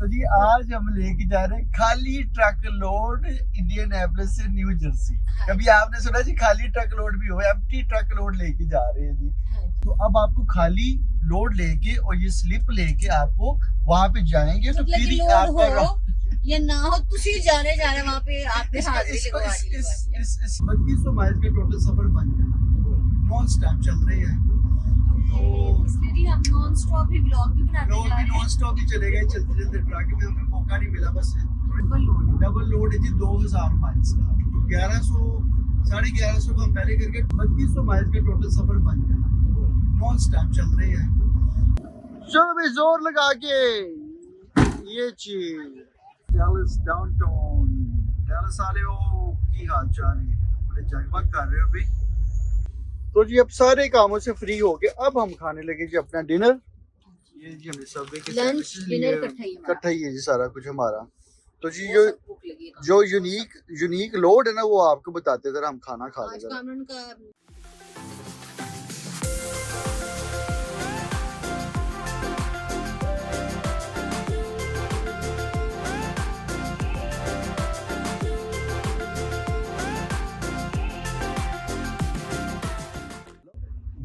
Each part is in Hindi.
तो जी आज हम लेके जा रहे हैं खाली ट्रक लोड इंडियनापोलिस से न्यू जर्सी। कभी आपने सुना जी खाली ट्रक लोड भी हो? एम्प्टी ट्रक लोड लेके जा रहे हैं जी। तो अब आपको खाली लोड लेके और ये स्लिप लेके आपको वहां पे जाएंगे तो मतलब फिर आपका ये ना हो तुसी जाने वहां पे आपके हाजिरी लगवा दी। इस 3200 माइल का टोटल सफर बन गया। नॉन स्टॉप चल रही है इसलिए हम नॉन स्टॉप भी व्लॉग भी बनाते लोड भी नॉन स्टॉप ही चलेगा। चलते चलते ट्रक में हमें मौका नहीं मिला, बस डबल लोड है जी 2000 माइल्स का। तो 1100 को हम पहले करके 3200 माइल्स का टोटल सफर बन गया। नॉन स्टॉप चल रही है। चलो भाई जोर लगा के ये चीज डैलस डाउनटाउन डैलस वाले की हाल चाल है, बड़े जगमग कर रहे हो भाई। तो जी अब सारे कामों से फ्री हो गए, अब हम खाने लगे जी अपना डिनर। ये जी हमने सबवे के लंच डिनर इकट्ठा ही है जी सारा कुछ हमारा। तो जी जो यूनिक लोड है ना वो आपको बताते जरा, हम खाना खा लेंगे।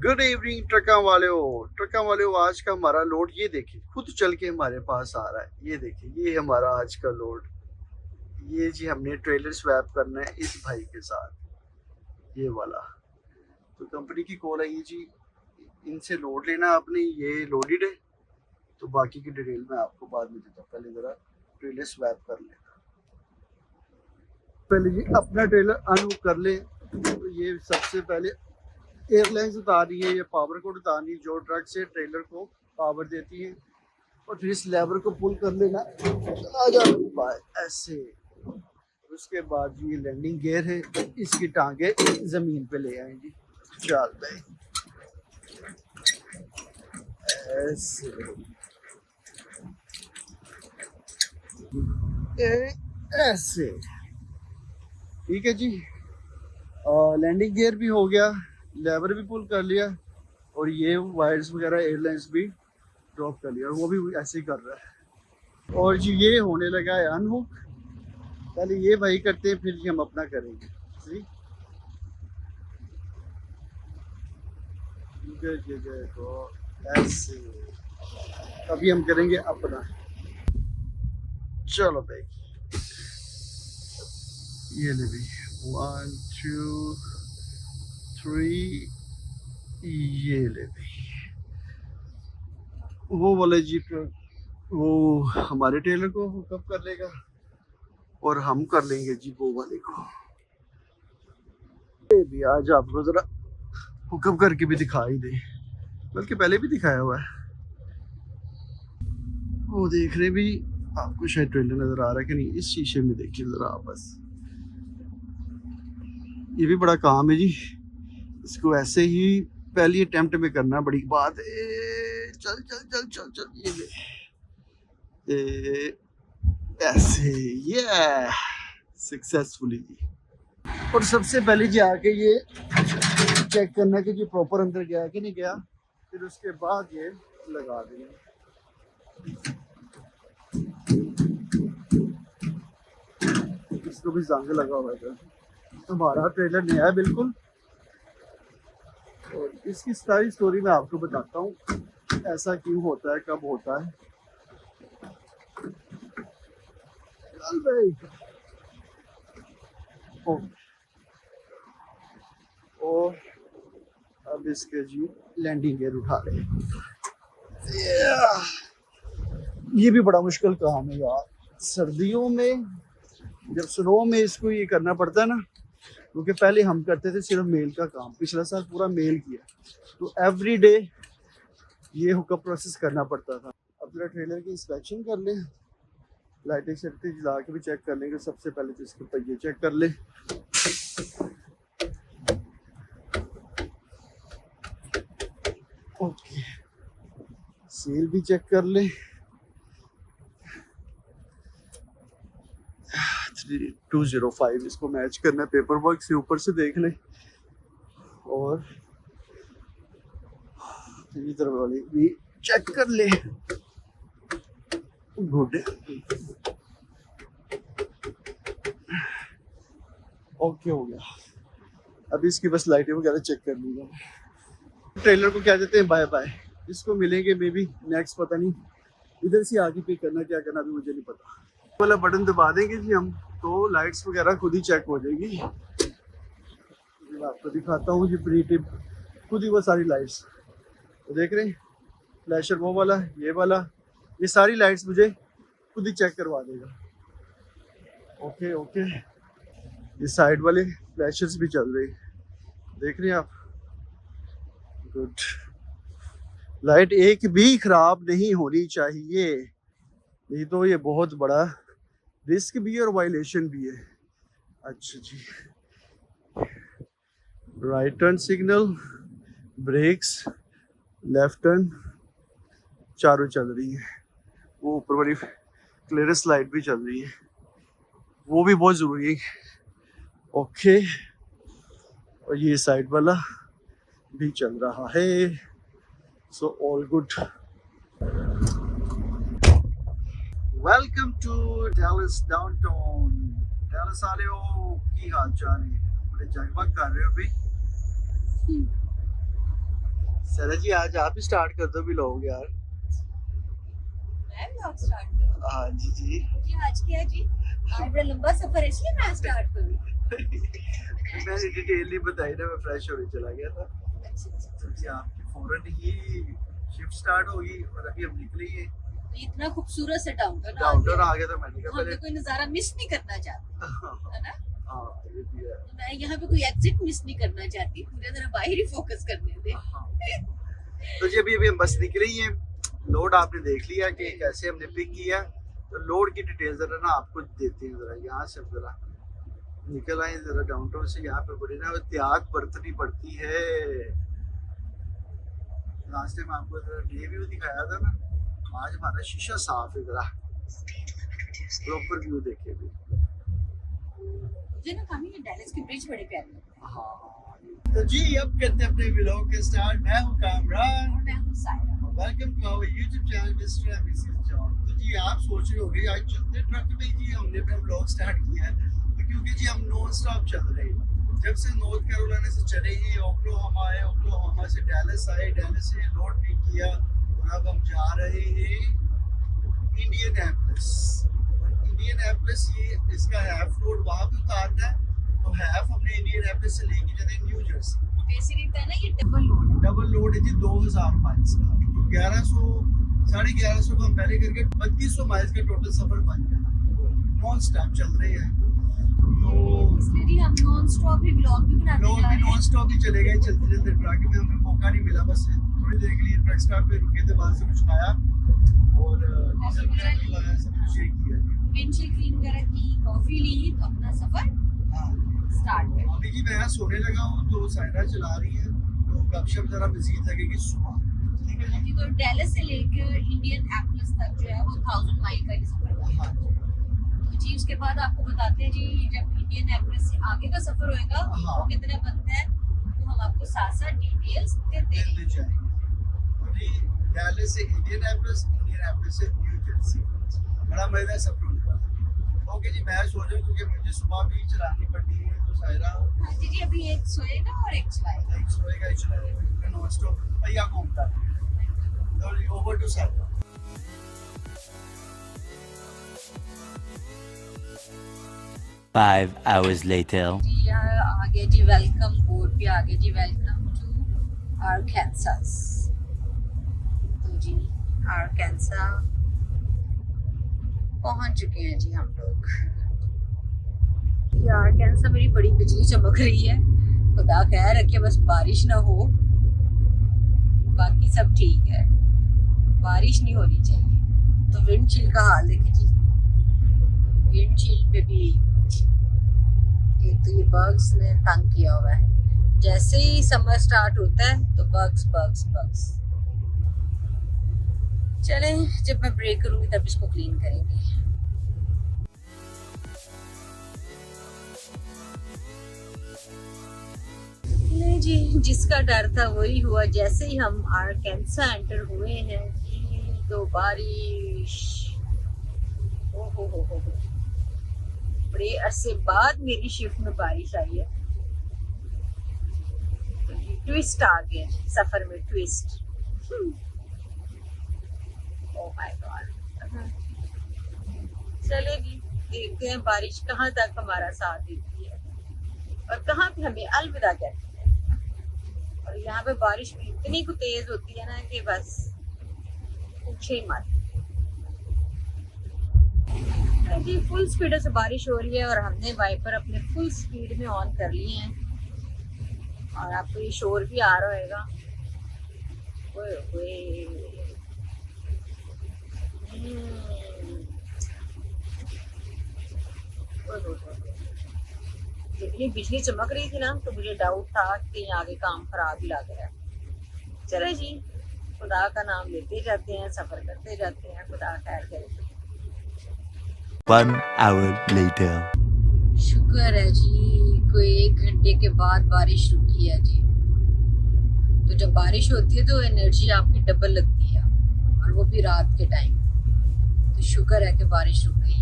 गुड इवनिंग ट्रका वाले हो। आज का हमारा लोड ये देखिए, खुद चल के हमारे पास आ रहा है। ये देखिए ये हमारा आज का लोड। ये जी हमने ट्रेलर स्वैप करना है इस भाई के साथ, ये वाला। तो कंपनी की कॉल है ये जी, इनसे लोड लेना आपने, ये लोडेड है। तो बाकी की डिटेल मैं आपको बाद में देता हूँ, पहले जरा ट्रेलर स्वैप कर लेना। पहले जी अपना ट्रेलर अनहुक कर ले। तो ये सबसे पहले एयरलाइंस उतार रही है, ये पावर कोड उतारनी जो ट्रक से ट्रेलर को पावर देती है। और फिर इस लेवर को पुल कर लेना, आ जाना ऐसे। उसके बाद ये लैंडिंग गियर है, इसकी टांगे जमीन पे ले आएंगी। चल भाई ऐसे ऐसे, ठीक है जी। लैंडिंग गियर भी हो गया, लेवर भी पुल कर लिया, और ये वायर्स वगैरह एयरलाइंस भी ड्रॉप कर लिया, और वो भी ऐसे ही कर रहा है। और जी ये होने लगा है अनहुक। पहले ये भाई करते हैं, फिर हम अपना करेंगे। तो ऐसे अभी हम करेंगे अपना। चलो भाई ये ले भी 1 2 3, ये ले भी वो वाले जी वो हमारे टेलर को हुकअप कर लेगा, और हम कर लेंगे जी वो वाले को। ये भी आज आपको जरा हुकअप करके भी दिखा ही दे, बल्कि पहले भी दिखाया हुआ है। वो देख रहे भी आपको शायद ट्रेलर नजर आ रहा है कि नहीं, इस शीशे में देखिए जरा आप बस। ये भी बड़ा काम है जी, इसको ऐसे ही पहली अटेम्प्ट में करना बड़ी बात है। चल चल चल चल चल ये ऐसे, ये सक्सेसफुली जी। और सबसे पहले जी आके ये चेक करना कि जी प्रॉपर अंदर गया कि नहीं गया, फिर उसके बाद ये लगा देंगे। इसको भी जंग लगा हुआ है। हमारा ट्रेलर नया है बिल्कुल, और इसकी सारी स्टोरी मैं आपको बताता हूँ, ऐसा क्यों होता है, कब होता है। चल भाई और अब इसके जी लैंडिंग गियर उठा रहे हैं। ये भी बड़ा मुश्किल काम है यार, सर्दियों में जब स्नो में इसको ये करना पड़ता है ना, क्योंकि पहले हम करते थे सिर्फ मेल का काम, पिछला साल पूरा मेल किया, तो एवरी डे ये हुकअप प्रोसेस करना पड़ता था। अब जरा ट्रेलर की इंस्पेक्शन कर ले, लाइटें शर्टें जला के भी चेक कर लेंगे। सबसे पहले तो इसके पहिए चेक कर ले। ओके, सील भी चेक कर ले। 205 इसको मैच करना है, पेपर वर्क से ऊपर से देख ले। और इधर वाली भी चेक कर ले। गुड। ओके हो गया, अभी इसकी बस लाइटें वगैरह चेक कर लूँगा। ट्रेलर को क्या देते हैं बाय बाय, इसको मिलेंगे मे बी नेक्स्ट, पता नहीं इधर से आगे पे करना क्या करना अभी मुझे नहीं पता। वाला बटन दबा देंगे जी हम, तो लाइट्स वगैरह खुद ही चेक हो जाएगी। मैं आपको दिखाता हूँ जी प्री टिप, खुद ही वो सारी लाइट्स तो देख रहे हैं, फ्लैशर वो वाला, ये वाला, ये सारी लाइट्स मुझे खुद ही चेक करवा देगा। ओके ओके, ये साइड वाले फ्लैशर्स भी चल रहे हैं, देख रहे हैं आप। गुड, लाइट एक भी खराब नहीं होनी चाहिए, नहीं तो ये बहुत बड़ा रिस्क भी है और वायलेशन भी है। अच्छा जी, right turn signal, brakes, left turn, चारों चल रही है। वो ऊपर वाली क्लियरेंस लाइट भी चल रही है, वो भी बहुत ज़रूरी है। ओके, और ये साइड वाला भी चल रहा है, so all good. Welcome to Dallas downtown. Dallas वाले हो की हाल चाल है, बड़े जगमग कर रहे हो अभी। सरा जी आज आप ही स्टार्ट कर दो भी लोग यार। मैं व्लॉग स्टार्ट करूं? हाँ जी जी जी आज क्या जी, आज बड़ा लंबा सफर है इसलिए मैं स्टार्ट करूं। मैंने डिटेल नहीं बताई ना, मैं फ्रेश होने चला गया था। तो जी आपकी फौरन ही शिफ्ट स्टार्ट होगी और अभी हम निकले ही हैं। तो इतना खूबसूरत से डाउनटाउन आ गया, तो मैंने कहा पहले कोई नजारा मिस नहीं करना चाहती है ना। हाँ ये भी है। तो मैं यहाँ पे कोई एग्जिट मिस नहीं करना चाहती, पूरे तरह बाहर ही फोकस करने दे। तो जी अभी हम बस निकले ही हैं। लोड आपने देख लिया कि कैसे हमने पिक किया, तो लोड की डिटेल जरा ना आपको देते हैं। जरा यहाँ से जरा निकल आए जरा डाउनटाउन से, यहाँ पे बड़ी ना एहतियात बरतनी पड़ती है। लास्ट टाइम आपको जरा डे व्यू दिखाया था ना, आज हमारा शीशा साफ है, जरा प्रॉपर व्यू देखे भी। मुझे ना काफी ये डैलस के ब्रिज बड़े प्यारे लगते हैं। हाँ, तो जी अब करते हैं अपने व्लॉग के स्टार्ट। मैं हूँ कामरान और मैं हूँ Saira. Welcome to our YouTube channel Mr and Mrs John. तो जी आप सोच रहे होंगे आज चलते ट्रक में जी हमने अपना व्लॉग स्टार्ट किया है, तो क्योंकि जी हम नॉन स्टॉप चल रहे हैं। जब से नॉर्थ कैरोलिना से चले ही ओक्लाहोमा आए, ओक्लाहोमा से डैलस आए, डैलस से लोड पिक किया और अब हम जा रहे हैं इंडियनापोलिस। इंडियनापोलिस ये इसका हाफ रोड वहाँ पे उतारना है, तो हाफ हमने इंडियनापोलिस से लेके जाना है न्यू जर्सी। बेसिकली था ना ये डबल लोड है। डबल लोड है जी 2000 माइल्स का, तो 1100 1150 को हम पहले करके 3200 माइल्स का टोटल सफर बन गया। नॉन स्टॉप चल रहे हैं, तो इसलिए जी हम नॉन स्टॉप ही व्लॉग भी बनाते जा रहे हैं। नॉन स्टॉप ही चले गए चलते चलते। ट्रक में हमें मौका नहीं मिला, बस थोड़ी देर के लिए ट्रक स्टॉप पे रुके थे, बाद से कुछ खाया और डीजल वगैरह सब कुछ शेक किया। विंडशील्ड क्लीन वगैरह की, कॉफी ली, तो अपना सफर स्टार्ट कर। अभी जी मैं यहाँ सोने लगा हूँ, तो सायरा चला रही है, तो गपशप जरा मजीद लगेगी सुबह। ठीक है जी, तो डैलस से लेकर इंडियनापोलिस तक जो है वो 1000 माइल का ही सफर होगा। हाँ तो जी उसके बाद आपको बताते हैं जी जब इंडियनापोलिस से आगे का सफर होएगा वो कितना बनता है, तो हम आपको साथ साथ डिटेल्स देते हैं। देते जाएंगे। अभी डैलस से इंडियनापोलिस, इंडियनापोलिस से न्यू जर्सी, बड़ा मजेदार सफर होने वाला है। ओके जी, मैं सोच रहा हूँ क्योंकि मुझे सुबह भी चलानी पड़ती है, तो सायरा हाँ जी अभी एक सोएगा और एक चलाएगा। एक सोएगा एक चलाएगा, नॉन स्टॉप पहिया घूमता है। तो over to Saira. Five hours later. जी यहाँ आगे जी वेलकम बोर्ड भी आगे जी, वेलकम टू आरकांसास। तो जी आरकांसा पहुंच चुके हैं जी हम लोग। आरकांसा मेरी बड़ी बिजली चमक रही है, खुदा खैर रखे बस बारिश ना हो, बाकी सब ठीक है, बारिश नहीं होनी चाहिए। तो विंडशील्ड का हाल देखिए जी, विंडशील्ड पे भी एक तो ये बग्स ने तंग किया हुआ है। जैसे ही समर स्टार्ट होता है तो बग्स बग्स बग्स। चलें जब मैं ब्रेक करूंगी तब इसको क्लीन करेंगे। नहीं जी, जिसका डर था वही हुआ। जैसे ही हम आरकांसा एंटर हुए हैं तो बारिश हो। बड़े अरसे बाद मेरी शिफ्ट में बारिश आई है, ट्विस्ट आ गया सफर में, ट्विस्ट। Oh my God. चलेगी, देखते हैं बारिश कहाँ तक हमारा साथ देती है और कहाँ पे हमें अलविदा कहती है। और यहाँ पे बारिश भी इतनी तेज होती है ना कि बस पूछे ही मत। जी फुल स्पीड से बारिश हो रही है और हमने वाइपर अपने फुल स्पीड में ऑन कर लिए हैं और आपको ये शोर भी आ रहा होगा। ओए ओए, जितनी बिजली चमक रही थी ना तो मुझे डाउट था कि आगे काम खराब ही लग रहा है। चले जी, खुदा का नाम लेते जाते हैं, सफर करते जाते हैं, खुदा खैर करे। 1 hour later. शुक्र है जी, कोई 1 घंटे के बाद बारिश रुकी है जी। तो जब बारिश होती है तो एनर्जी आपकी डबल लगती है और वो भी रात के टाइम। तो शुक्र है कि बारिश रुक गई है।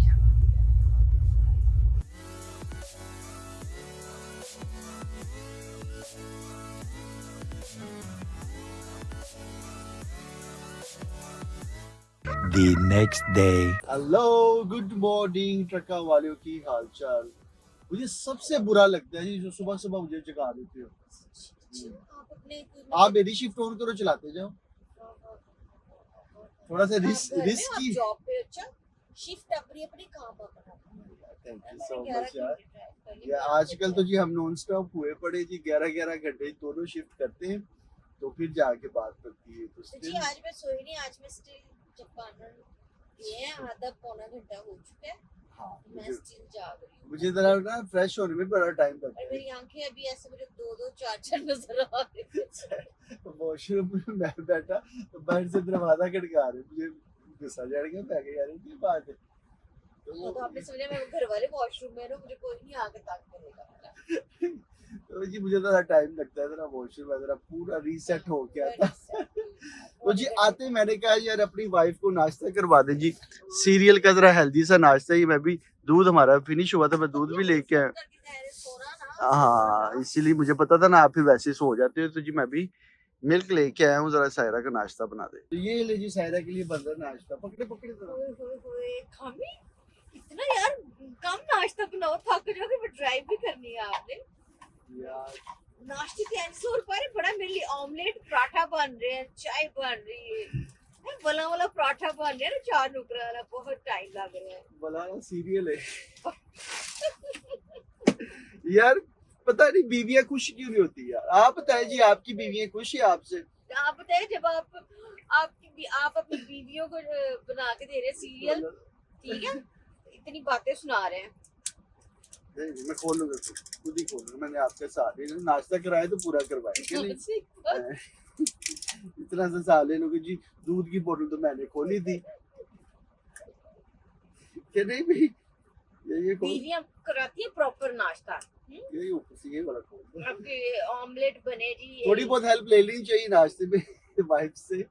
The next day. Hello, good morning ट्रका वालों की हालचाल। मुझे सबसे बुरा लगता है जी जो सुबह सुबह मुझे जगा देते हो। आप मेरी शिफ्ट ऑन करो, चलाते जाओ। थोड़ा सा रिस्क की। जॉब पे अच्छा, शिफ्ट अपनी अपनी काम अपना। थैंक यू सो मच यार। आजकल तो जी हम नॉन स्टॉप हुए पड़े जी, 11-11 घंटे दोनों शिफ्ट करते हैं तो फिर जाके बात करती है। तो जी आज मैं सोई नहीं, आज मैं स्टिल जब ये आधा पौना घंटा हो चुका है। हाँ, मैं स्टिल जाग रही हूँ। मुझे जरा ना फ्रेश होने में बड़ा टाइम लगता है। मेरी आंखें अभी ऐसे मुझे 2-2 4-4 नजर आ रही है। वॉशरूम में मैं बैठा तो बाहर से दरवाजा खटका रहे, मुझे गुस्सा चढ़ गया। मैं कह यार ये बात है। तो आपने समझा मैं घर वाले वॉशरूम में ना, मुझे कोई नहीं आके ताक करेगा। तो जी मुझे थोड़ा टाइम लगता है, जरा वॉशरूम में जरा पूरा रीसेट हो गया था। तो जी आते मैंने कहा यार अपनी वाइफ को नाश्ता करवा दे जी, सीरियल का जरा हेल्दी सा नाश्ता ही। मैं भी दूध हमारा फिनिश हुआ था, मैं दूध भी लेके आया। हाँ, इसीलिए मुझे पता था ना आप फिर वैसे सो जाते हो। तो जी मैं भी मिल्क लेके आया हूँ, जरा सायरा का नाश्ता बना दे। तो ये ले जी सायरा के लिए बन रहा नाश्ता। पकड़े पकड़े खामी इतना यार कम नाश्ता बनाओ, थक जाओगे। मैं ड्राइव भी करनी है आपने यार। नाश्ते के आंसर पर बड़ा मेरे लिए ऑमलेट पराठा बन रहे हैं, चाय बन रही है, बला वाला पराठा बन रहा है ना, 4 नुकरा वाला। बहुत टाइम लग रहा है। बला सीरियल है। यार पता नहीं बीवियां खुश क्यों नहीं होती यार। आप बताएं जी, आपकी बीवियां खुश है आपसे? आप बताएं, जब आप अपनी बीवियों को बना के दे रहे सीरियल, ठीक है, इतनी बातें सुना रहे हैं। नहीं मैं खोलूंगा, खुद ही खोलूंगा। मैंने आपके साथ नाश्ता कराया तो पूरा करवाएंगे नहीं। इतना सा साले लोग जी, दूध की बोतल तो मैंने खोली थी कि नहीं भाई। ये बीवियां कराती है प्रॉपर नाश्ता। ये ऊपर से ये वाला खोल। आपके ऑमलेट बने जी। थोड़ी बहुत हेल्प ले लेनी चाहिए नाश्ते में वाइफ से।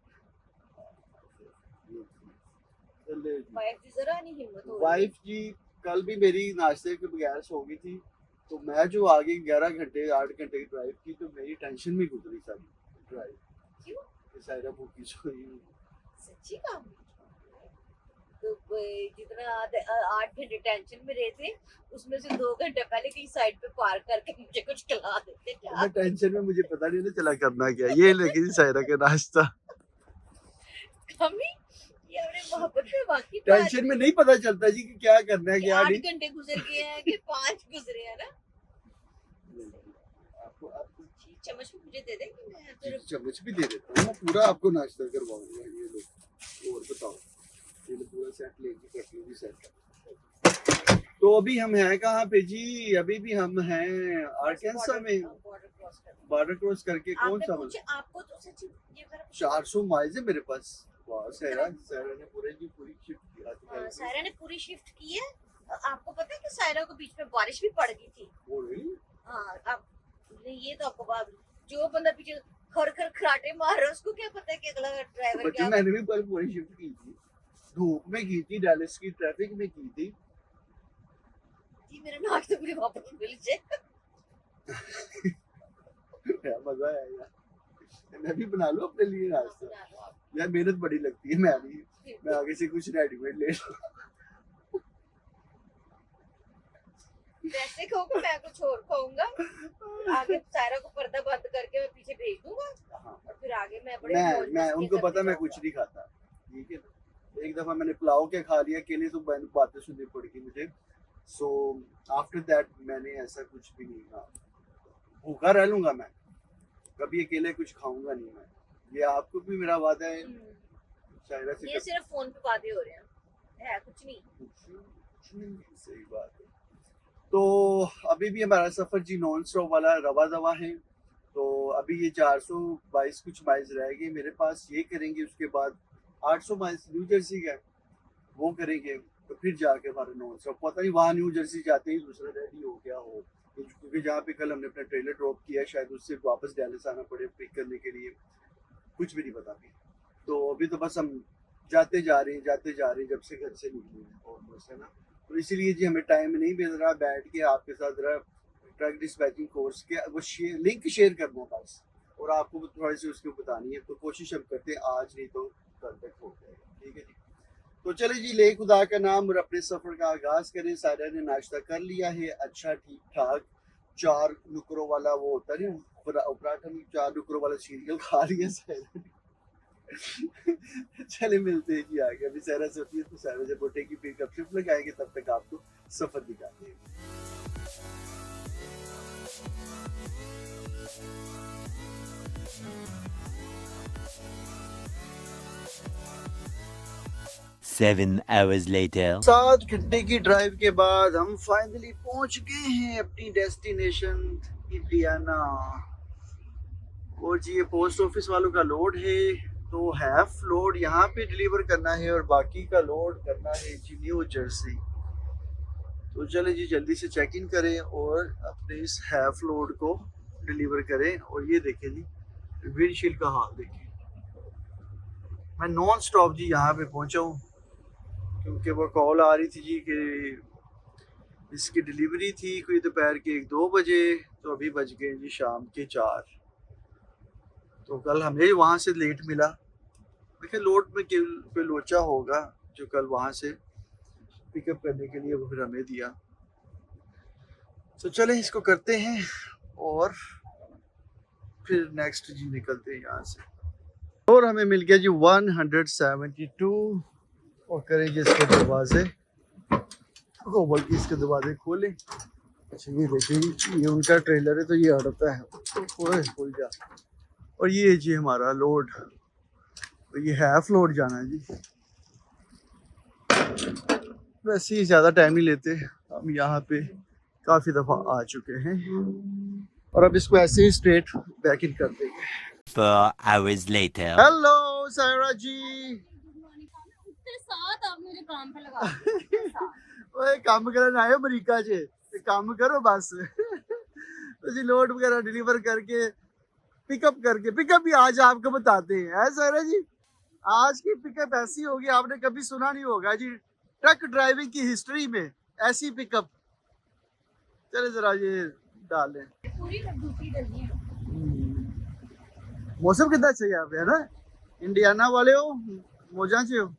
वाइफ की जरा नहीं हिम्मत हो रही। वाइफ जी कल भी मेरी नाश्ते के बगैर सो गई थी, तो मैं जो आगे 11 घंटे 8 घंटे की ड्राइव की तो मेरी टेंशन में गुजरी सारी ड्राइव। क्यों? सायरा भूखी सोई। सच्ची काम। तो जितना 8 घंटे टेंशन में रहे थे, उसमें से 2 घंटे पहले कहीं साइड पे पार्क करके मुझे कुछ खिला देते। क्या टेंशन में मुझे पता नहीं चला करना क्या। ये लेके सायरा का नाश्ता। कमी ये अपने मोहब्बत में बाकी टेंशन में नहीं पता चलता जी कि क्या करना है क्या 8 घंटे गुजर गए हैं कि 5 गुजरे हैं ना। आपको चम्मच भी मुझे दे दे कि मैं तेरे चम्मच भी दे देता हूँ। पूरा आपको नाश्ता करवाऊंगा। ये लो और बताओ, ये लो पूरा सेट लेके कर लीजिए सेट। तो अभी हम हैं कहाँ पे जी? अभी भी हम हैं आर्कांसा में। बॉर्डर क्रॉस करके कौन सा आपको तो सच्ची ये 400 माइल है मेरे पास। वाह सायरा ने पूरी शिफ्ट किया। सायरा ने पूरी शिफ्ट की है। आपको पता है कि सायरा को बीच में बारिश भी पड़ गई थी। हाँ, अब ये तो आपको बात, जो बंदा पीछे खर खर खराटे मार रहा है उसको क्या पता है कि अगला ड्राइवर क्या। मैंने भी कल पूरी शिफ्ट की थी, धूप में की थी, डैलस की ट्रैफिक में की थी। जी मेरा नाक तो पूरे वापस मिल जाए। यार मजा आएगा, मैं भी बना लूं अपने लिए नाश्ता। यार मेहनत बड़ी लगती है, मैं आगे से कुछ रेडीमेड ले लूं। वैसे खाऊंगा, मैं कुछ और खाऊंगा। आगे सारा को पर्दा बंद करके मैं पीछे भेज दूंगा। हाँ। और फिर आगे मैं बड़े मैं उनको पता मैं कुछ नहीं खाता, ठीक है। एक दफा मैंने पुलाव के खा लिया अकेले, तो बातें सुननी पड़ती मुझे। सो आफ्टर दैट मैंने ऐसा कुछ भी नहीं कहा। भूखा रह लूंगा मैं, कभी अकेले कुछ खाऊंगा नहीं मैं। ये आपको भी मेरा वादा है। शायरा से ये सिर्फ फोन पे बातें हो रहे हैं, कुछ नहीं। सही बात है। तो अभी भी हमारा सफर जी नॉन स्टॉप वाला रवा दवा है। तो अभी ये 422 कुछ माइल्स रह गए मेरे पास, ये करेंगे। उसके बाद 800 माइल्स न्यू जर्सी का वो करेंगे, तो फिर जाके हमारा नॉन स्टॉप। पता नहीं वहाँ न्यू जर्सी जाते ही दूसरा रेडी हो गया हो, क्योंकि जहाँ पे कल हमने अपना ट्रेलर ड्रॉप किया शायद उससे वापस डैलस आना पड़े पिक करने के लिए, कुछ भी नहीं पता अभी। तो अभी तो बस हम जाते जा रहे हैं जब से घर से निकले हैं ऑलमोस्ट, है ना। तो इसीलिए जी हमें टाइम नहीं मिल रहा बैठ के आपके साथ जरा ट्रक डिस्पैचिंग कोर्स के वो लिंक शेयर करना बस, और आपको थोड़ी सी उसको बतानी है। तो कोशिश हम करते हैं आज, नहीं तो कल तक हो जाएगा, ठीक है जी। तो चले जी, ले खुदा का नाम और अपने सफर का आगाज करें। सारा ने नाश्ता कर लिया है, अच्छा ठीक ठाक। 4 नुकरों वाला वो होता नहीं पराठा, 4 नुकरों वाला सीरियल खा लिया सारा ने। चले मिलते हैं जी आगे। अभी सहरा से होती है तो सहरा जब उठेगी फिर कब शिफ्ट लगाएंगे, तब तक आपको सफर दिखाते हैं। Seven hours later. 7 घंटे की ड्राइव के बाद हम फाइनली पहुंच गए हैं अपनी डेस्टिनेशन इंडियाना। और जी ये पोस्ट ऑफिस वालों का लोड है, तो हाफ लोड यहाँ पे डिलीवर करना है और बाकी का लोड करना है जी न्यू जर्सी। तो चले जी जल्दी से चेक इन करें और अपने इस हाफ लोड को डिलीवर करें। और ये देखें जी विंडशील्ड का हाल देखें। मैं नॉन स्टॉप जी यहाँ पे पहुँचा हूँ, क्योंकि वो कॉल आ रही थी जी कि इसकी डिलीवरी थी कोई दोपहर के 1-2 बजे, तो अभी बज गए जी शाम के 4। तो कल हमें वहाँ से लेट मिला। देखिए लोड में कोई लोचा होगा जो कल वहाँ से पिकअप करने के लिए वो फिर हमें दिया। तो चले इसको करते हैं और फिर नेक्स्ट जी निकलते हैं यहाँ से। और हमें मिल गया जी 172। और करेंगे इसके दरवाजे को, बल्कि इसके दरवाजे खोलें। अच्छा ये देखिए ये उनका ट्रेलर है, तो ये अड़ता है तो खुल जा। और ये जी हमारा लोड, तो ये हाफ लोड जाना है जी। वैसे ही ज़्यादा टाइम नहीं लेते, हम यहाँ पे काफ़ी दफ़ा आ चुके हैं। और अब इसको ऐसे ही स्ट्रेट बैक इन कर देंगे। 4 hours later. हेलो सायरा जी। साथ आप मेरे काम पे लगा। ओए काम करने आए हो अमेरिका से, काम करो बस। तो जी लोड वगैरह डिलीवर करके पिकअप भी आज आपको बताते हैं। है सायरा जी, आज की पिकअप ऐसी होगी आपने कभी सुना नहीं होगा जी ट्रक ड्राइविंग की हिस्ट्री में ऐसी पिकअप। चले जरा ये डालें। पूरी दूसरी डलनी है। मौसम कितना अच्छा है यहाँ पे, है ना। इंडियाना वाले हो मौजा से हो।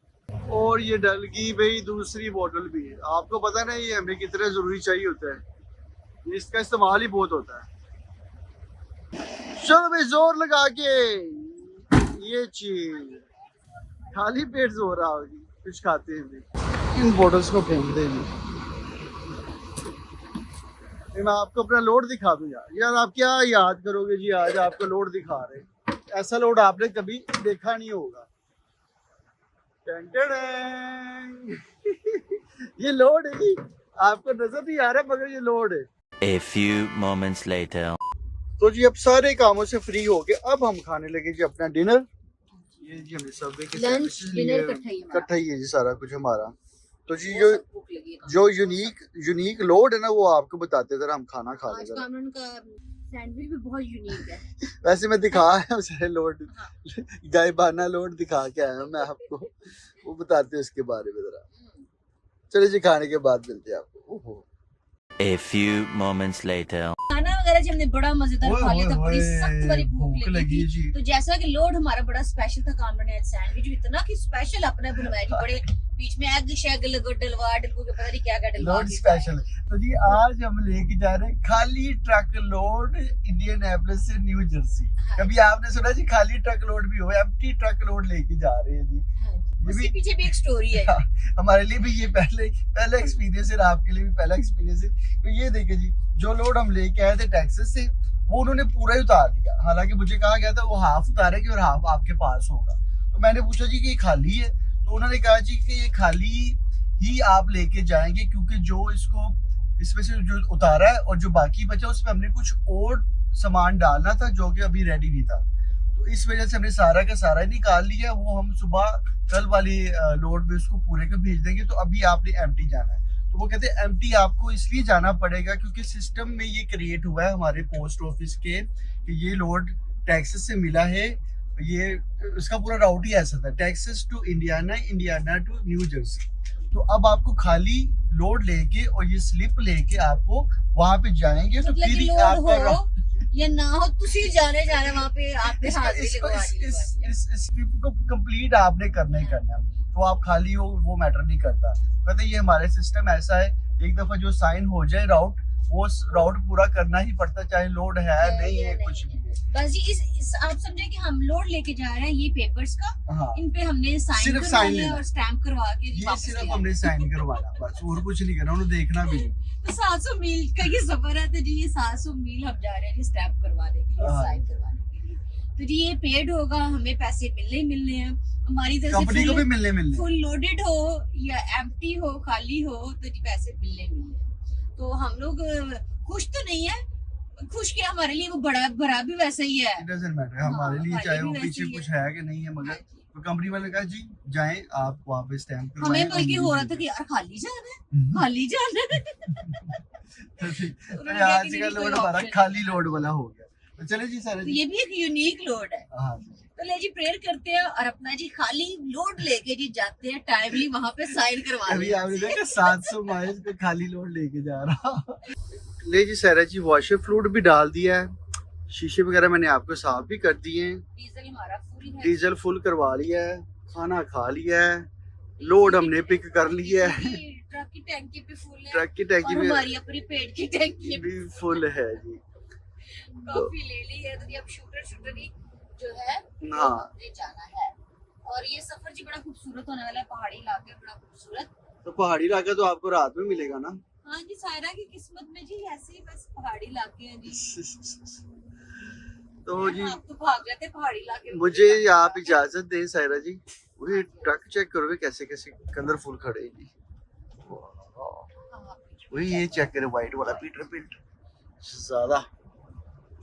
और ये डल गई भाई दूसरी बोतल भी है। आपको पता नहीं ये हमें कितना जरूरी चाहिए होता है, इसका इस्तेमाल ही बहुत होता है। चलो भाई जोर लगा के ये चीज खाली पेट जोर रहा होगी, कुछ खाते हैं भी। इन बोतल्स को फेंक देंगे। मैं आपको अपना लोड दिखा दूं यार आप क्या याद करोगे जी, आज आपको लोड दिखा रहे। ऐसा लोड आपने कभी देखा नहीं होगा। ये लोड है जी, आपको नजर नहीं आ रहा मगर ये लोड है। A few moments later. तो जी अब सारे कामों से फ्री हो गए, अब हम खाने लगे जी अपना डिनर। ये जी हमने सबवे के लंच डिनर इकट्ठा ही है जी सारा कुछ हमारा। तो जी जो यूनिक लोड है ना वो आपको बताते जरा, हम खाना खा लें। सैंडविच भी बहुत यूनिक है। वैसे मैं दिखा आया हूँ सारे लोड, गायबाना लोड दिखा के आया हूँ मैं आपको। वो बताते हैं उसके बारे में जरा। चलिए जी, खाने के बाद मिलते हैं आपको। ओहो, A few moments later. खाना वगैरह जी हमने बड़ा मजेदार खा लिया था, बड़ी सख्त वाली भूख लगी जी। थी। तो जैसा कि लोड हमारा बड़ा स्पेशल था, काम बनाया सैंडविच इतना कि स्पेशल अपने बनवाया जी, बड़े बीच में एग शेग डलवा डलवा के पता नहीं क्या क्या डलवा लोड के स्पेशल। तो जी आज हम लेके जा रहे हैं खाली ट्रक लोड इंडियनापोलिस से न्यू जर्सी। कभी आपने सुना जी खाली ट्रक लोड भी हो? एम्प्टी ट्रक लोड लेके जा रहे हैं जी। खाए। उसके पीछे भी एक स्टोरी है। हमारे लिए भी ये पहला एक्सपीरियंस है, आपके लिए भी पहला एक्सपीरियंस है। तो ये देखिए जी, जो लोड हम लेके आए थे टेक्सास से वो उन्होंने पूरा ही उतार दिया। हालांकि मुझे कहा गया था वो हाफ उतारेगी और हाफ आपके पास होगा। तो मैंने पूछा जी कि ये खाली है, तो उन्होंने कहा जी कि ये खाली ही आप लेके जाएंगे, क्योंकि जो इसमें से जो उतारा है और जो बाकी बचा उसमें हमने कुछ और सामान डालना था जो कि अभी रेडी नहीं था। तो इस वजह से हमने सारा का सारा ही निकाल लिया। वो हम सुबह कल वाली लोड में उसको पूरे को भेज देंगे। तो अभी आपने एम्प्टी जाना है। तो वो कहते हैं एम्प्टी आपको इसलिए जाना पड़ेगा क्योंकि सिस्टम में ये क्रिएट हुआ है हमारे पोस्ट ऑफिस के कि ये लोड टेक्सास से मिला है। ये इसका पूरा राउट ही ऐसा था, Texas to Indiana, Indiana to New Jersey. तो अब आपको खाली लोड लेके और ये स्लिप लेके आपको वहां पे जाएंगे। तो मतलब फिर लोड आपका हो या ना हो, तुसी जाने वहां पे आपने हाजिरी लगवानी है। इस स्लिप को कंप्लीट आपने करना ही करना है। तो आप खाली हो वो मैटर नहीं करता। कहते ये हमारे सिस्टम ऐसा है, एक दफा जो साइन हो जाए राउट, वो राउट पूरा करना ही पड़ता, चाहे लोड है नहीं है कुछ भी है। बस जी इस आप समझे कि हम लोड लेके जा रहे हैं ये पेपर्स का। हाँ, इन पे हमने साइन सिर्फ करवाने sign हैं लेना। और स्टैम्प करवा के ये वापस सिर्फ ले हमने आना। साइन करवाना, बस और कुछ नहीं करना, उन्हें देखना भी नहीं। तो 700 मील का ये सफर है। तो जी ये 700 मील हम जा रहे हैं जी स्टैम्प करवाने के लिए, हाँ। साइन करवाने के लिए। तो जी ये पेड होगा, हमें पैसे मिलने ही मिलने हैं हमारी तरफ कंपनी को भी से। मिलने फुल लोडेड हो या एम्प्टी हो, खाली हो, तो जी पैसे मिलने मिलने। तो हम लोग खुश तो नहीं है, खुश क्या हमारे लिए वो बड़ा भरा भी वैसा ही है। It doesn't matter, हमारे हाँ, लिए हमारे चाहे भी वो वैसे पीछे ही कुछ है कि नहीं है, मगर तो कंपनी वाले कहा जी जाएं आप वहाँ पे स्टैम्प करवाएं। हमें बल्कि और हो रहा मुझे था कि यार खाली जाना है, हम्म। खाली जाना है। तो ठीक। उन्होंने तो कहा आज कि का नहीं, लोड कोई हमारा option खाली लोड वाला हो गया। तो चले जी सारे तो जी। ये भी एक यूनिक लोड है। हाँ जी। तो ले जी प्रेयर करते हैं और अपना जी खाली लोड लेके जी जाते हैं टाइमली वहां पे साइन करवा अभी आपने देखा 700 माइल पे खाली लोड लेके जा रहा। ले जी सारा जी, वॉशर फ्लूइड भी डाल दिया है, शीशे वगैरह मैंने आपको साफ भी कर दिए हैं, डीजल हमारा फुल है, डीजल फुल करवा लिया है, खाना खा लिया है, लोड हमने पिक कर लिया है, ट्रक की टैंकी पे फुल है, ट्रक की टैंकी और भी हमारी अपनी पेट की टैंकी भी फुल है जी। काफी ले ली है। तो ये अब शूटर ही जो है हाँ। हमने जाना है। और ये सफर जी बड़ा खूबसूरत होने वाला है, पहाड़ी इलाके बड़ा खूबसूरत। तो पहाड़ी इलाका तो आपको रात में मिलेगा ना। हाँ जी, सायरा की किस्मत में जी ऐसे ही बस पहाड़ी इलाके हैं जी। तो जी आप तो भाग जाते पहाड़ी इलाके में। मुझे आप इजाजत दें सायरा जी, वही ट्रक चेक करोगे कैसे कैसे कलरफुल खड़े हैं जी। हाँ, वही ये चेक करे व्हाइट वाला पीटर पिंट ज्यादा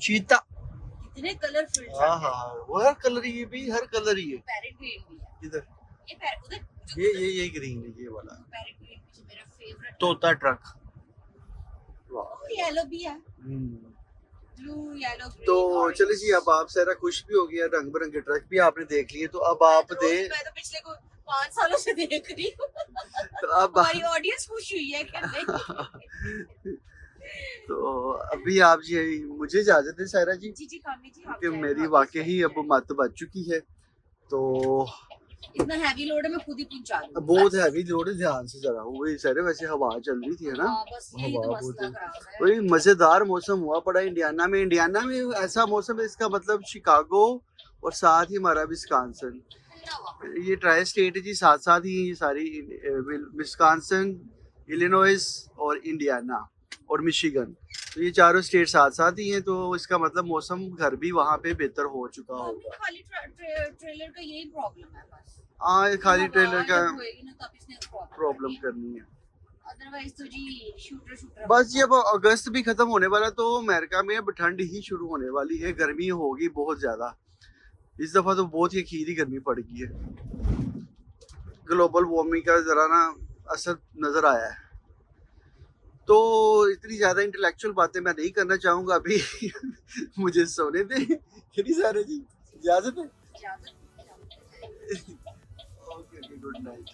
चीता। कितने कलरफुल हाँ हाँ, वो हर कलर ही है भी, हर कलर ही है। पैरेट ग्रीन भी है। इधर ये उधर ये ग्रीन है, ये वाला पैरेट ग्रीन मुझे मेरा फेवरेट। तोता ट्रक। वाह। येलो भी है, हम्म। Blue yellow. तो चलिए जी, अब आप सारा खुश भी हो गया, रंग बिरंगे ट्रक भी आपने देख लिए। तो अब आप दे, मैं तो पिछले को 5 सालों से देख रही हूँ। तो अब हमारी ऑडियंस खुश हुई है कि नहीं? तो अभी आप जी मुझे इजाजत दें सायरा जी, जी जी कामी जी, आप कि जाएं, मेरी आप वाकई जाएं। ही अब मत बच चुकी है। तो इतना हैवी लोड है मैं खुद ही पहुंचा लूं। बहुत हैवी लोड है, ध्यान से जरा। वही सारे वैसे हवा चल रही थी है ना। हाँ, बस यही तो हवा मसला बहुत खराब है। वही मजेदार मौसम हुआ पड़ा इंडियाना में। इंडियाना में ऐसा मौसम है, इसका मतलब शिकागो और साथ ही हमारा विस्कॉन्सिन, ये ट्राई स्टेट है जी, साथ साथ ही ये सारी विस्कॉन्सिन, इलिनॉइस और इंडियाना और मिशिगन, तो ये चारों स्टेट साथ साथ ही हैं। तो इसका मतलब मौसम घर भी वहाँ पे बेहतर हो चुका होगा। खाली ट्रेलर का यही प्रॉब्लम है बस। हाँ, खाली ट्रेलर का जब होएगी ना तब इसने प्रॉब्लम करनी है। अदरवाइज तो जी शूटर बस ये अब अगस्त भी खत्म होने वाला, तो अमेरिका में अब ठंड ही शुरू होने वाली है, गर्मी होगी बहुत ज्यादा। इस दफा तो बहुत ही अखीरी गर्मी पड़ गई है। ग्लोबल वार्मिंग का जरा ना असर नजर आया है। तो इतनी ज्यादा इंटेलेक्चुअल बातें मैं नहीं करना चाहूंगा अभी। मुझे सोने दे सारे जी, इजाजत है। इजाजत। Okay. Very good night.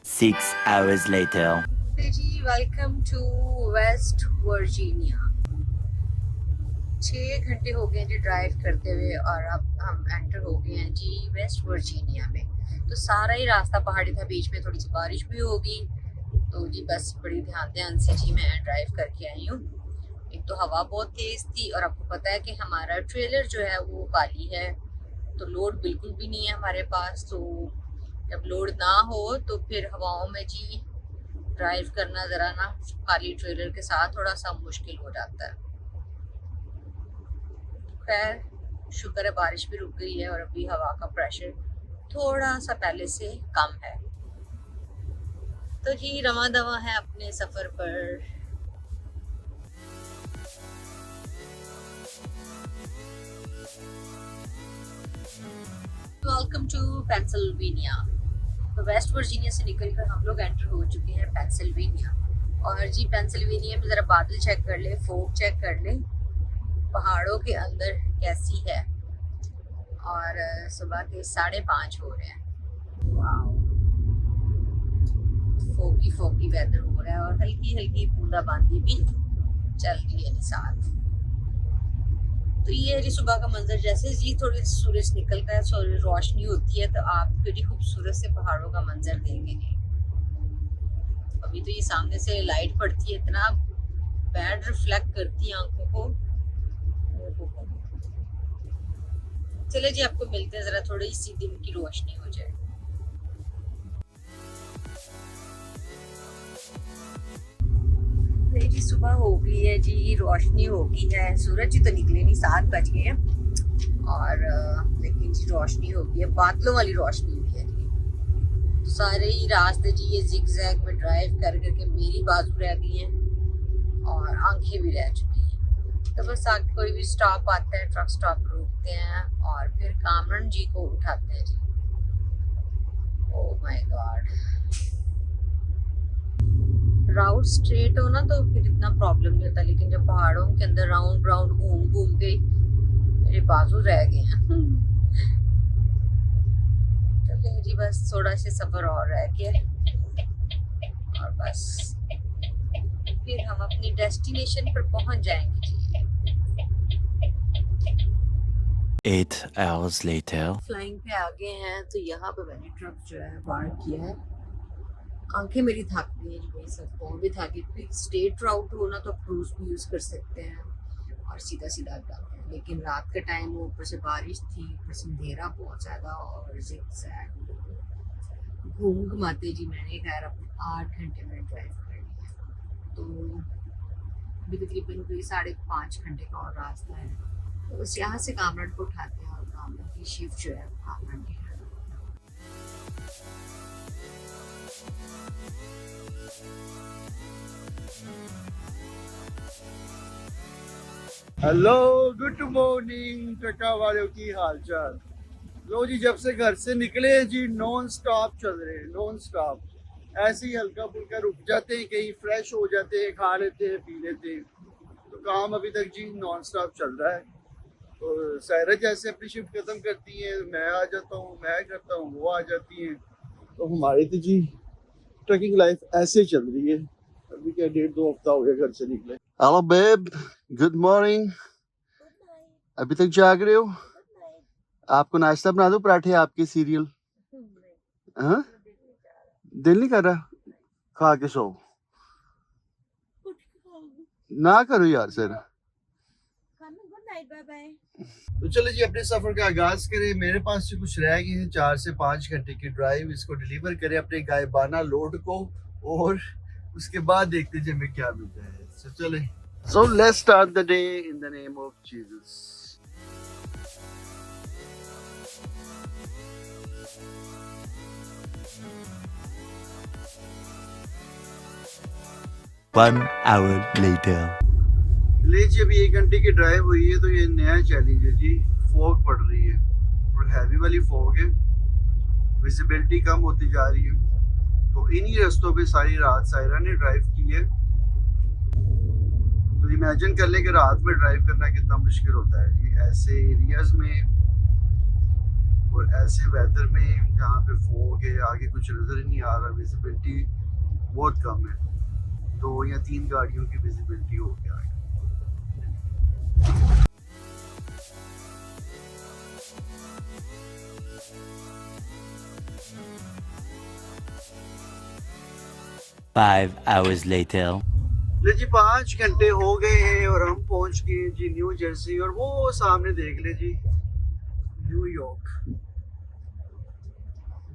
6 hours later. जी वेलकम टू वेस्ट वर्जीनिया। 6 घंटे हो गए जी ड्राइव करते हुए और अब हम एंटर हो गए हैं जी वेस्ट वर्जीनिया में। तो सारा ही रास्ता पहाड़ी था, बीच में थोड़ी सी बारिश भी होगी, तो जी बस बड़ी ध्यान से जी मैं ड्राइव करके आई हूँ। एक तो हवा बहुत तेज़ थी और आपको पता है कि हमारा ट्रेलर जो है वो खाली है, तो लोड बिल्कुल भी नहीं है हमारे पास। तो जब लोड ना हो तो फिर हवाओं में जी ड्राइव करना ज़रा ना खाली ट्रेलर के साथ थोड़ा सा मुश्किल हो जाता है। खैर शुक्र है बारिश भी रुक गई है और अभी हवा का प्रेशर थोड़ा सा पहले से कम है। तो जी रवां दवा है अपने सफ़र पर। Welcome to Pennsylvania. तो वेस्ट वर्जीनिया से निकलकर हम लोग एंटर हो चुके हैं पेंसिल्वेनिया। और जी पेंसिल्वेनिया में ज़रा बादल चेक कर ले, फोग चेक कर ले, पहाड़ों के अंदर कैसी है। और सुबह के 5:30 हो रहे हैं। वाह, फोगी वेदर हो रहा है और हल्की हल्की बूंदाबांदी भी चल रही है साथ। तो ये है जी सुबह का मंजर। जैसे जी थोड़ी सूरज निकलता है, सूरज रोशनी होती है, तो आप बड़ी खूबसूरत से पहाड़ों का मंजर देंगे जी। अभी तो ये सामने से लाइट पड़ती है, इतना बैड रिफ्लेक्ट करती है आंखों को। चले जी आपको मिलते हैं, जरा थोड़ी सी दिन की रोशनी हो जाए। जी सुबह हो गई है जी, रोशनी हो गई है, सूरज जी तो निकले नहीं, 7 बज गए हैं और लेकिन जी रोशनी हो गई है, बादलों वाली रोशनी हुई है जी। तो सारे ही रास्ते जी ये जिगजैग में ड्राइव कर करके मेरी बाजू रह गई हैं और आंखें भी रह चुकी हैं। तो बस आगे कोई भी स्टॉप आता है, ट्रक स्टॉप रोकते हैं और फिर कामरन जी को उठाते हैं जी। Oh my God, route straight हो ना तो फिर इतना प्रॉब्लम नहीं होता, लेकिन जब पहाड़ों के अंदर राउंड राउंड घूम के मेरे बाजू रह गए हैं। चलिए जी बस थोड़ा सा सफर और रह गया और बस फिर हम अपनी डेस्टिनेशन पर पहुंच जाएंगे जी। 8 hours later. फ्लाइंग पे आ गए हैं, तो यहाँ पे मैंने ट्रक जो है पार्क किया है। आंखें मेरी थक गई हैं जी, वही सब पाँव भी थक गई। स्टेट राउट हो ना तो क्रूज भी यूज़ कर सकते हैं और सीधा जाते हैं, लेकिन रात का टाइम हो, ऊपर से बारिश थी, ऊपर से अंधेरा बहुत ज़्यादा और ज़िगज़ैग घूम घुमाते जी मैंने खैर अपने 8 घंटे में ड्राइव कर लिया। तो अभी तकरीबन कोई 5.5 घंटे का और रास्ता है। तो बस यहाँ से कामरान को उठाते हैं और कामरान की शिफ्ट जो है कामरान की है। हेलो गुड मॉर्निंग ट्रका वालों की हाल चाल। लो जी जब से घर से निकले हैं जी नॉन स्टॉप चल रहे हैं, नॉन स्टॉप। ऐसे ही हल्का फुल्का रुक जाते हैं, कहीं फ्रेश हो जाते हैं, खा लेते हैं, पी लेते हैं। तो काम अभी तक जी नॉन स्टॉप चल रहा है। तो सायरा जैसे अपनी शिफ्ट खत्म करती है, मैं आ जाता हूँ, मैं करता हूँ, वो आ जाती हैं। तो हमारी तो जी ट्रकिंग लाइफ ऐसे चल रही है। अभी क्या 1.5-2 हफ्ता हो गया घर से निकले। Hello babe, good morning. अभी तक जाग रहे हो? आपको नाश्ता बना दो, पराठे आपके, सीरियल? हाँ, दिल नहीं कर रहा? खा के सो ना करो यार सर। तो चलो जी अपने सफर का आगाज करें। मेरे पास से कुछ रह गए हैं 4 से 5 घंटे की ड्राइव। इसको डिलीवर करें अपने गायबाना लोड को और उसके बाद देखते हैं हमें क्या मिलता है। So चले, so let's start the day in the name of Jesus. One hour later. ले जी अभी 1 घंटे की ड्राइव हुई है, तो ये नया चैलेंज है जी। फॉग पड़ रही है और हैवी वाली फॉग है, विजिबिलिटी कम होती जा रही है। तो इन्हीं रास्तों पे सारी रात सायरा ने ड्राइव की है। तो इमेजिन कर ले कि रात में ड्राइव करना कितना मुश्किल होता है जी, ऐसे एरियाज में और ऐसे वेदर में जहाँ पे फॉग है, आगे कुछ नज़र ही नहीं आ रहा, विजिबिलिटी बहुत कम है। 2 या 3 गाड़ियों की विजिबिलिटी हो गया है। 5 hours later. जी 5 घंटे हो गए हैं और हम पहुंच गए जी न्यू जर्सी, और वो सामने देख ले जी न्यूयॉर्क।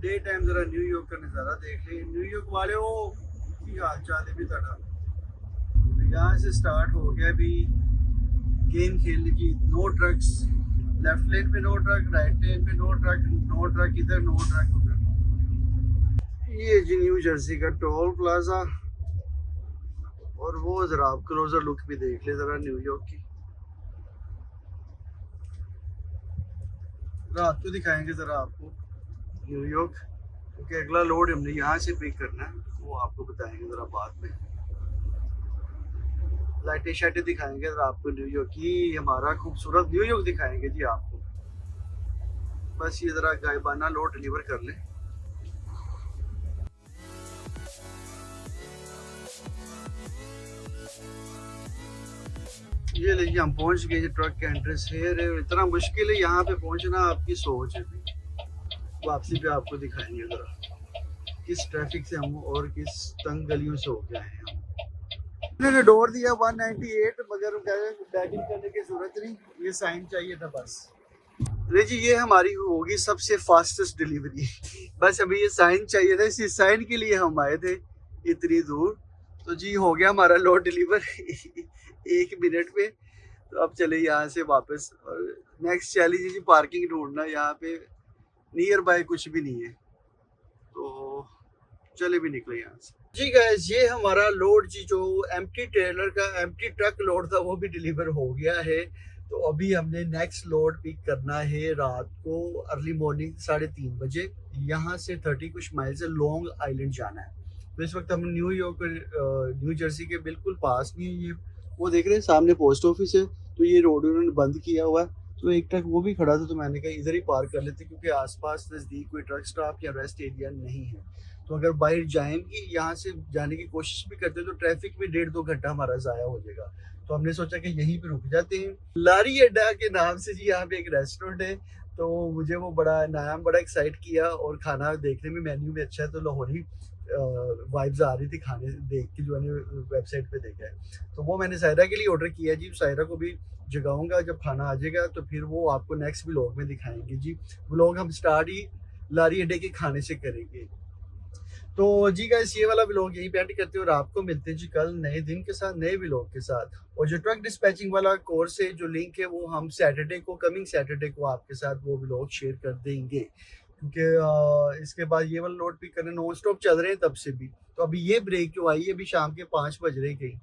डे टाइम जरा न्यूयॉर्क का नज़ारा देख ले। न्यूयॉर्क वाले हो की हाल चाल है भी तड़ा। यहाँ से स्टार्ट हो गया भी गेम खेलने की। नो ट्रक्स, लेफ्ट लेन पे नो ट्रक, राइट लेन पे नो ट्रक, नो ट्रक इधर, नो ट्रक उधर। ये जी न्यू जर्सी का टोल प्लाजा, और वो जरा आप क्लोजर लुक भी देख ले जरा न्यूयॉर्क की। रात को दिखाएंगे जरा आपको न्यूयॉर्क, क्योंकि अगला लोड हमने यहाँ से पिक करना है, वो आपको बताएंगे जरा बाद में। लाइटें शाइटें दिखाएंगे जरा आपको न्यूयॉर्क की, हमारा खूबसूरत न्यूयॉर्क दिखाएंगे जी आपको। बस ये जरा गायबाना लोड डिलीवर कर ले। ये लीजिए हम पहुंच गए ट्रक के एंट्रेंस है। इतना मुश्किल है यहाँ पे पहुंचना, आपकी सोच है भी। वापसी पे आपको दिखाएंगे जरा किस ट्रैफिक से हम और किस तंग गलियों से होके आए हैं हम। इन्होंने डोर दिया 198, मगर बैटिंग करने की जरूरत नहीं, ये साइन चाहिए था बस। अरे जी ये हमारी होगी सबसे फास्टेस्ट डिलीवरी। बस अभी ये साइन चाहिए था, इसी साइन के लिए हम आए थे इतनी दूर। तो जी हो गया हमारा लोड डिलीवर 1 मिनट में। तो अब चले यहाँ से वापस, और नेक्स्ट चैलेंज है जी पार्किंग ढूंढना। यहाँ पे नियर बाय कुछ भी नहीं है, तो चले भी निकले यहाँ से। जी गाइस ये हमारा लोड जी जो एम्प्टी ट्रेलर का एम्प्टी ट्रक लोड था वो भी डिलीवर हो गया है। तो अभी हमने नेक्स्ट लोड पिक करना है रात को अर्ली मॉर्निंग 3:30 बजे। यहाँ से 30 कुछ माइल से लॉन्ग आइलैंड जाना है। तो इस वक्त हम न्यूयॉर्क न्यू जर्सी के बिल्कुल पास में, ये वो देख रहे हैं सामने पोस्ट ऑफिस है, तो ये रोड उन्होंने बंद किया हुआ है। तो एक ट्रक वो भी खड़ा था, तो मैंने कहा इधर ही पार्क कर लेते, क्योंकि आसपास नज़दीक कोई ट्रक स्टॉप या रेस्ट एरिया नहीं है। तो अगर बाहर जाएंगे, यहाँ से जाने की कोशिश भी करते तो ट्रैफिक में 1.5-2 घंटा हमारा ज़ाया हो जाएगा। तो हमने सोचा कि यहीं पे रुक जाते हैं। लारी अड्डा के नाम से जी यहाँ पे एक रेस्टोरेंट है, तो मुझे वो बड़ा नाम बड़ा एक्साइट किया, और खाना देखने में मेन्यू भी अच्छा है, तो लाहौरी वाइब्स आ रही थी खाने देख के, जो मैंने वेबसाइट पे देखा है। तो वो मैंने सायरा के लिए ऑर्डर किया जी। सायरा को भी जगाऊंगा, जब खाना आ जाएगा तो फिर वो आपको नेक्स्ट व्लॉग में दिखाएंगे जी। व्लॉग हम स्टार्ट ही लारी अड्डे के खाने से करेंगे। तो जी गाइस ये वाला व्लॉग यहीं पे एंड करते हैं, और आपको मिलते हैं जी कल नए दिन के साथ, नए व्लॉग के साथ। और जो ट्रक डिस्पैचिंग वाला कोर्स है, जो लिंक है, वो हम कमिंग सैटरडे को आपके साथ वो व्लॉग शेयर कर देंगे, क्योंकि इसके बाद ये वाला लोड पिक करने नॉन स्टॉप चल रहे हैं तब से भी। तो अभी ये ब्रेक जो आई है, अभी शाम के 5 बज रहे कहीं,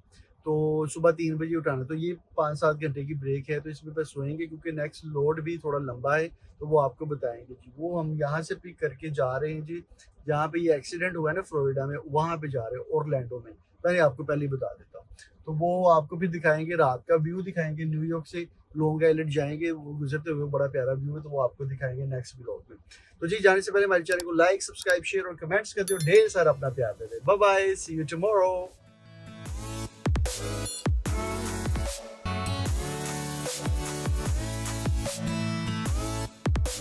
तो सुबह 3 बजे उठाना, तो ये 5-7 घंटे की ब्रेक है। तो इसमें बस सोएंगे, क्योंकि नेक्स्ट लोड भी थोड़ा लंबा है, तो वो आपको बताएंगे जी। वो हम यहाँ से पिक करके जा रहे हैं जी, जहाँ पे ये एक्सीडेंट हुआ है ना फ्लोरिडा में, वहाँ पे जा रहे हैं, ओरलैंडो में। मैंने आपको पहले ही बता देता हूँ। तो वो आपको भी दिखाएंगे, रात का व्यू दिखाएंगे। न्यूयॉर्क से लॉन्ग आइलैंड जाएंगे, वो गुजरते हुए बड़ा प्यारा व्यू है, तो वो आपको दिखाएंगे नेक्स्ट व्लॉग में। तो जी जाने से पहले हमारे चैनल को लाइक, सब्सक्राइब, शेयर और कमेंट्स करते हो। ढेर सारा अपना प्यार दे दे। Bye bye, see you tomorrow.